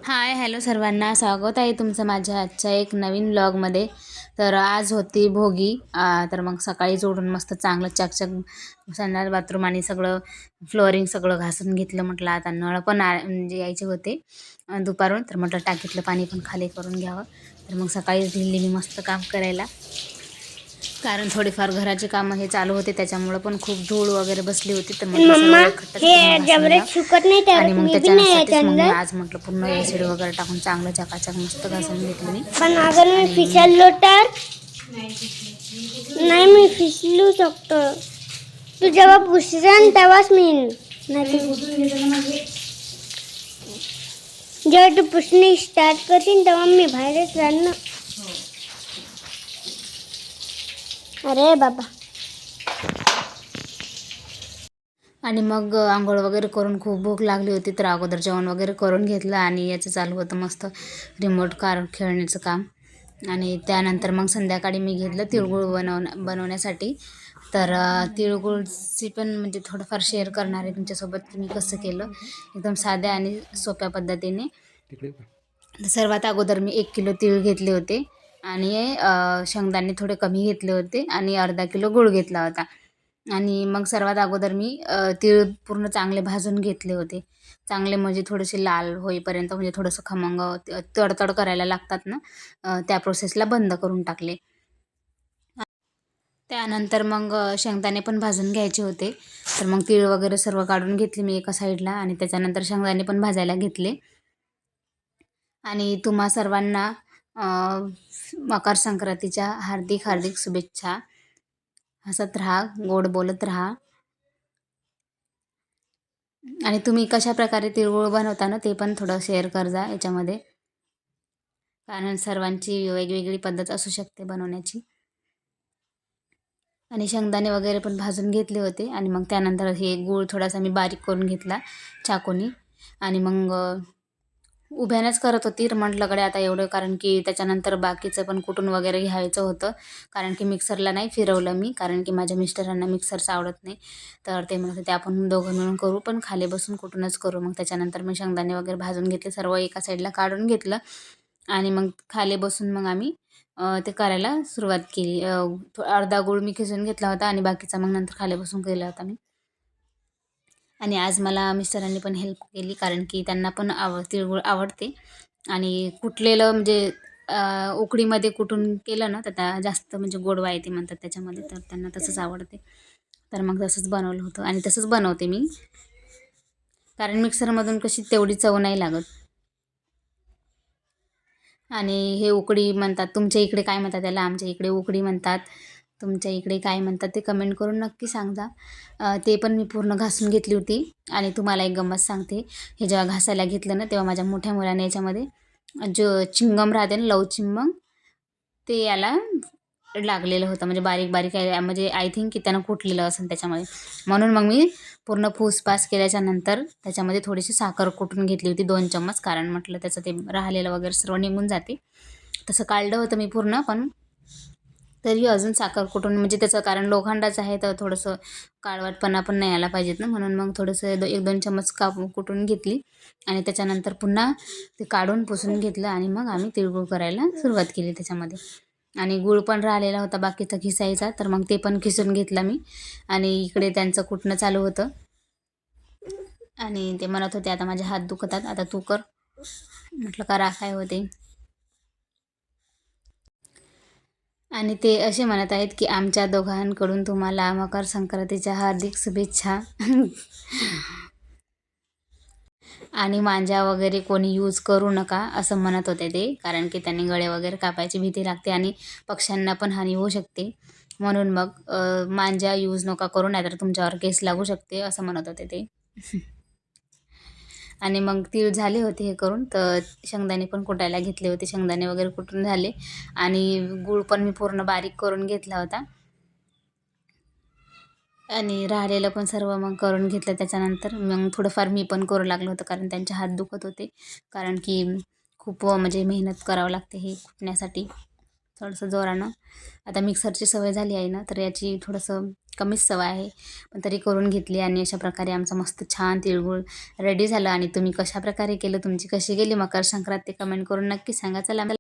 Hi hello सर्वांना, स्वागत आहे तुमचं माझ्या आजच्या एक नवीन व्लॉगमध्ये. तर आज होती भोगी. तर मग सकाळीच उठून मस्त चांगलं चकचक संडास बाथरूम आणि सगळं फ्लोअरिंग सगळं घासून घेतलं. म्हटलं आता नळ पण म्हणजे यायचे होते दुपारून, तर म्हटलं टाकीतलं पाणी पण खाली करून घ्यावं. तर मग सकाळीच ढिल्ली मी मस्त काम करायला, कारण थोडीफार घराचे कामं हे चालू होते, त्याच्यामुळं पण खूप धूळ वगैरे बसली होती. तर म्हटलं सर्व एकखट्टच पूर्ण घासून घ्या. आणि मग त्याच्यासाठीच मग मी आज म्हटलं पूर्ण एसिड वगैरे टाकून चांगलं चकाचक मस्त घासून घेतलं मी. पण अगर मी आणि फिसललो तर नाही, मी फिसलू शकतो. तू जेव्हा पुसशील तेव्हाच मी येईन. जेव्हा तू पुसणी स्टार्ट करशील तेव्हा मी बाहेरच राहील ना. अरे बाबा. आणि मग आंघोळ वगैरे करून खूप भूक लागली होती, तर अगोदर जेवण वगैरे करून घेतलं. आणि याचं चालू होतं मस्त रिमोट कार खेळण्याचं काम. आणि त्यानंतर मग संध्याकाळी मी घेतलं तिळगुळ बनवण्यासाठी. तर तिळगुळची पण म्हणजे थोडंफार शेअर करणार आहे तुमच्यासोबत की मी कसं केलं, एकदम साध्या आणि सोप्या पद्धतीने. तर सर्वात अगोदर मी 1 किलो तीळ घेतले होते आणि शेंगदाणे थोडे कमी घेतले होते आणि अर्धा किलो गूळ घेतला होता. आणि मग सर्वात अगोदर मी तीळ पूर्ण चांगले भाजून घेतले होते. चांगले म्हणजे थोडेसे लाल होईपर्यंत, म्हणजे थोडंसं खमंग तडतड करायला लागतात ना, त्या प्रोसेसला बंद करून टाकले. त्यानंतर मग शेंगदाणे पण भाजून घ्यायचे होते. तर मग तीळ वगैरे सर्व काढून घेतले मी एका साईडला, आणि त्याच्यानंतर शेंगदाणे पण भाजायला घेतले. आणि तुम्हा सर्वांना मकर संक्रांतीच्या हार्दिक हार्दिक शुभेच्छा. हसत राहा, गोड बोलत राहा. आणि तुम्ही कशा प्रकारे तिळगुळ बनवता ना, ते पण थोडं शेअर कर जा याच्यामध्ये, कारण सर्वांची वेगवेगळी पद्धत असू शकते बनवण्याची. आणि शेंगदाणे वगैरे पण भाजून घेतले होते. आणि मग त्यानंतर हे गूळ थोडासा मी बारीक करून घेतला चाकूनी. आणि मग उभ्यानेच करत होती. तर म्हटलं कडे आता एवढं, कारण की त्याच्यानंतर बाकीचं पण कुटून वगैरे घ्यायचं होतं, कारण की मिक्सरला नाही फिरवलं मी, कारण की माझ्या मिस्टरांना मिक्सरचं आवडत नाही. तर ते म्हणत होते आपण दोघं मिळून करू, पण खाली बसून कुठूनच करू. मग त्याच्यानंतर मी शेंगदाणे वगैरे भाजून घेतले, सर्व एका साईडला काढून घेतलं. आणि मग खाली बसून मग आम्ही ते करायला सुरुवात केली. अर्धा गूळ मी खिसून घेतला होता आणि बाकीचा मग नंतर खाली बसून केला होता मी. आणि आज मला मिस्टरांनी पण हेल्प केली, कारण की त्यांना पण तिळगुळ आवडते. आणि कुटलेलं म्हणजे उकडीमध्ये कुटून केलं ना, तर त्या जास्त म्हणजे गोडवा येते म्हणतात त्याच्यामध्ये, तर त्यांना तसंच आवडते. तर मग तसंच बनवलं होतं आणि तसंच बनवते मी, कारण मिक्सरमधून कशी तेवढी चव नाही लागत. आणि हे उकडी म्हणतात, तुमच्या इकडे काय म्हणतात त्याला? आमच्या इकडे उकडी म्हणतात. तुमच्या इकडे काय म्हणतात ते कमेंट करून नक्की सांगा. ते पण मी पूर्ण घासून घेतली होती. आणि तुम्हाला एक गंमत सांगते, हे जेव्हा घासायला घेतलं ना, तेव्हा माझ्या मोठ्या मुलाने याच्यामध्ये जो चिंगम राहते ना, लवचिंगम, ते याला लागलेलं होतं, म्हणजे बारीक बारीक म्हणजे आय थिंक की त्यानं कुटलेलं असेल त्याच्यामध्ये. म्हणून मग मी पूर्ण फूसपास केल्याच्या नंतर त्याच्यामध्ये थोडीशी साखर कुटून घेतली होती 2 चम्मच, कारण म्हटलं त्याचं ते राहिलेलं वगैरे सर्व निघून जाते. तसं काढलं होतं मी पूर्ण, पण तरी अजून साखर कुटून, म्हणजे त्याचं कारण लोखंडाचं आहे तर थोडंसं काळवटपणा पण नाही आला पाहिजेत ना, म्हणून मग थोडंसं 1-2 चम्मच कुटून घेतली. आणि त्याच्यानंतर पुन्हा ते काढून पुसून घेतलं. आणि मग आम्ही तिळगुळ करायला सुरुवात केली त्याच्यामध्ये. आणि गूळ पण राहिलेला होता बाकीचा खिसायचा, तर मग ते पण खिसून घेतला मी. आणि इकडे त्यांचं कुटणं चालू होतं. आणि ते म्हणत होते आता माझे हात दुखतात, आता तू कर. म्हटलं करा, काय होते. आणि ते असे म्हणत आहेत की आमच्या दोघांकडून तुम्हाला मकर संक्रांतीच्या हार्दिक शुभेच्छा. आणि मांजा वगैरे कोणी यूज करू नका असं म्हणत होते ते, कारण की त्यांनी गळे वगैरे कापायची भीती लागते आणि पक्ष्यांना पण हानी होऊ शकते. म्हणून मग मांजा यूज नका करू, नाहीतर तुमच्यावर केस लागू शकते असं म्हणत होते ते. आणि मग तीळ झाले होते हे करून, तर शेंगदाणे पण कुटायला घेतले होते. शेंगदाणे वगैरे कुटून झाले. आणि गूळ पण मी पूर्ण बारीक करून घेतला होता. आणि राहिलेलं पण सर्व मग करून घेतलं. त्याच्यानंतर मग थोडंफार मी पण करू लागलं होतं, कारण त्यांचे हात दुखत होते, कारण की खूप म्हणजे मेहनत करावं लागते हे कुटण्यासाठी. थोडंसं जोरानं. आता मिक्सरची सवय झाली आहे ना, तर याची थोडंसं कमीच सवय आहे. पण तरी करून घेतली आणि अशा प्रकारे आमचं मस्त छान तिळगुळ रेडी झालं. आणि तुम्ही कशाप्रकारे केलं, तुमची कशी गेली मकर संक्रांत ते कमेंट करून नक्की सांगा. चला